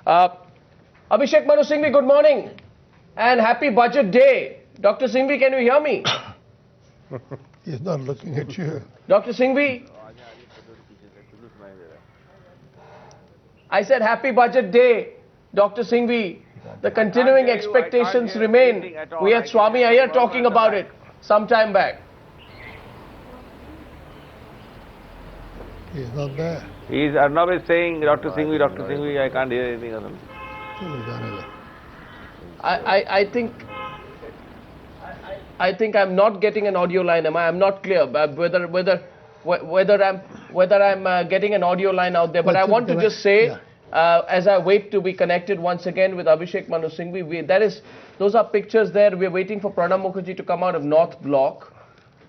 Uh, Abhishek Manu Singhvi, good morning and happy budget day. Dr. Singhvi, can you hear me? He's not looking at you. Dr. Singhvi, I said happy budget day. Dr. Singhvi, the continuing expectations remain. We had Swami Iyer talking about it some time back. He's not there. Arnab is saying, Dr. Singhvi, I can't hear anything of him. I think I'm not getting an audio line. I'm not clear whether I'm getting an audio line out there. But I want to just say, as I wait to be connected once again with Abhishek Manu Singhvi, those are pictures there. We're waiting for Pranab Mukherjee to come out of North Block,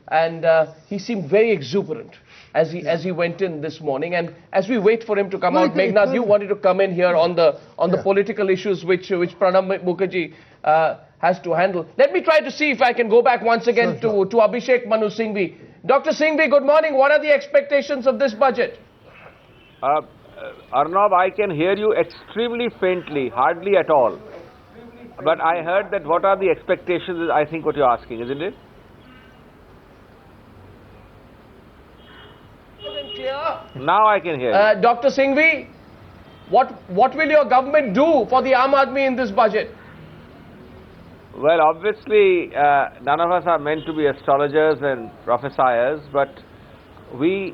and he seemed very exuberant as he went in this morning. And as we wait for him to come out, Meghnad, you wanted to come in here on the political issues which Pranab Mukherjee has to handle. Let me try to see if I can go back once again to Abhishek Manu Singhvi. Dr. Singhvi, good morning. What are the expectations of this budget? Arnab, I can hear you extremely faintly, hardly at all. But I heard that what are the expectations is I think what you're asking, isn't it? Now I can hear you. Dr. Singhvi, what will your government do for the Aam Aadmi in this budget? Well, obviously, none of us are meant to be astrologers and prophesiers, but we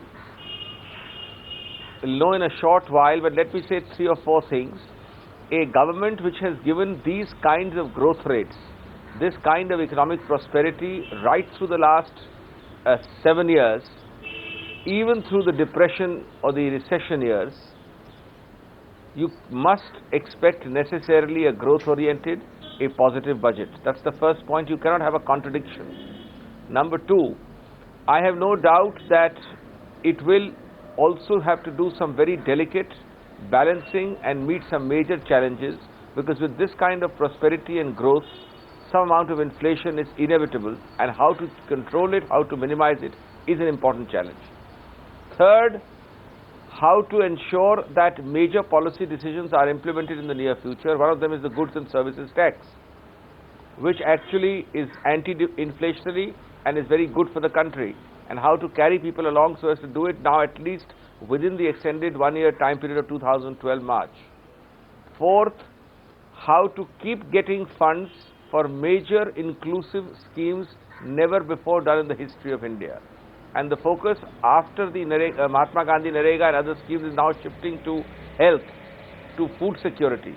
will know in a short while. But let me say 3 or 4 things. A government which has given these kinds of growth rates, this kind of economic prosperity right through the last 7 years, even through the depression or the recession years, you must expect necessarily a growth-oriented, a positive budget. That's the first point. You cannot have a contradiction. Number 2, I have no doubt that it will also have to do some very delicate balancing and meet some major challenges, because with this kind of prosperity and growth, some amount of inflation is inevitable, and how to control it, how to minimize it is an important challenge. Third, how to ensure that major policy decisions are implemented in the near future. One of them is the goods and services tax, which actually is anti-inflationary and is very good for the country, and how to carry people along so as to do it now at least within the extended 1-year time period of 2012 March. Fourth, how to keep getting funds for major inclusive schemes never before done in the history of India. And the focus after the Mahatma Gandhi Narega and other schemes is now shifting to health, to food security.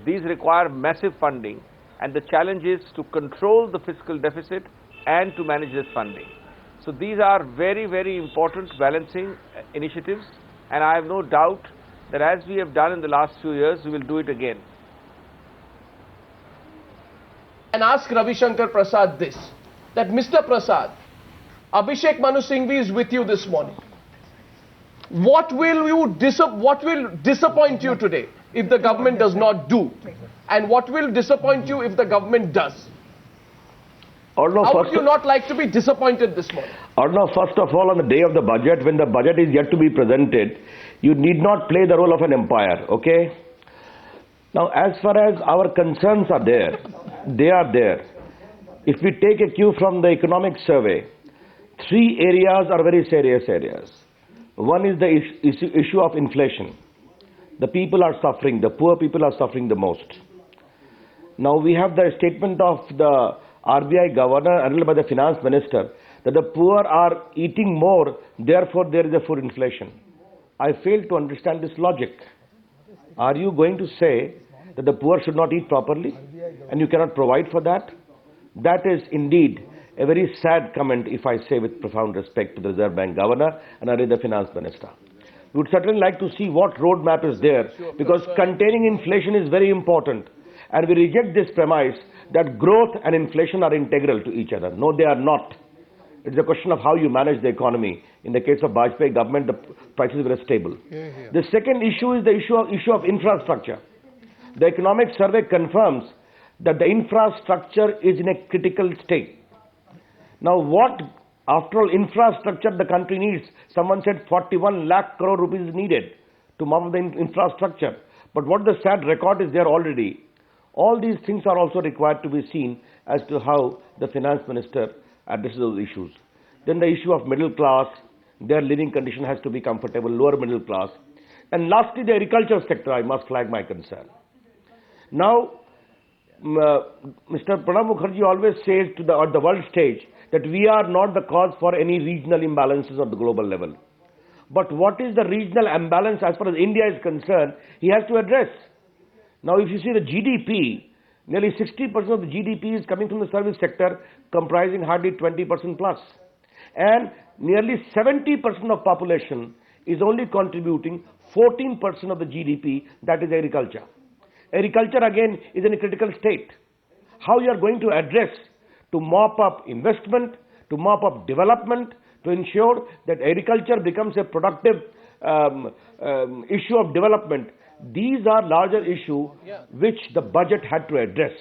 These require massive funding, and the challenge is to control the fiscal deficit and to manage this funding. So these are very, very important balancing initiatives, and I have no doubt that as we have done in the last few years, we will do it again. And ask Ravi Shankar Prasad this, that Mr. Prasad, Abhishek Manu Singhvi is with you this morning. What will disappoint you today if the government does not do? And what will disappoint you if the government does? How would you not like to be disappointed this morning? Arnab, first of all, on the day of the budget, when the budget is yet to be presented, you need not play the role of an umpire, okay? Now, as far as our concerns are there, they are there. If we take a cue from the economic survey, 3 areas are very serious areas. One is the issue of inflation. The people are suffering, the poor people are suffering the most. Now we have the statement of the RBI governor and by the finance minister that the poor are eating more, therefore there is a food inflation. I fail to understand this logic. Are you going to say that the poor should not eat properly and you cannot provide for that? That is indeed a very sad comment, if I say with profound respect to the Reserve Bank governor and the finance minister. We would certainly like to see what roadmap is there, because containing inflation is very important, and we reject this premise that growth and inflation are integral to each other. No, they are not. It's a question of how you manage the economy. In the case of Vajpayee government, the prices were stable. The second issue is the issue of infrastructure. The economic survey confirms that the infrastructure is in a critical state. Now what, after all, infrastructure the country needs? Someone said 41 lakh crore rupees is needed to mount the infrastructure. But what the sad record is there already. All these things are also required to be seen as to how the finance minister addresses those issues. Then the issue of middle class, their living condition has to be comfortable, lower middle class. And lastly, the agriculture sector, I must flag my concern. Now, Mr. Pranab Mukherjee always says on the world stage that we are not the cause for any regional imbalances on the global level. But what is the regional imbalance as far as India is concerned, he has to address. Now, if you see the GDP, nearly 60% of the GDP is coming from the service sector, comprising hardly 20% plus. And nearly 70% of population is only contributing 14% of the GDP, that is agriculture. Agriculture again is in a critical state. How you are going to address to mop up investment, to mop up development, to ensure that agriculture becomes a productive issue of development. These are larger issues which the budget had to address.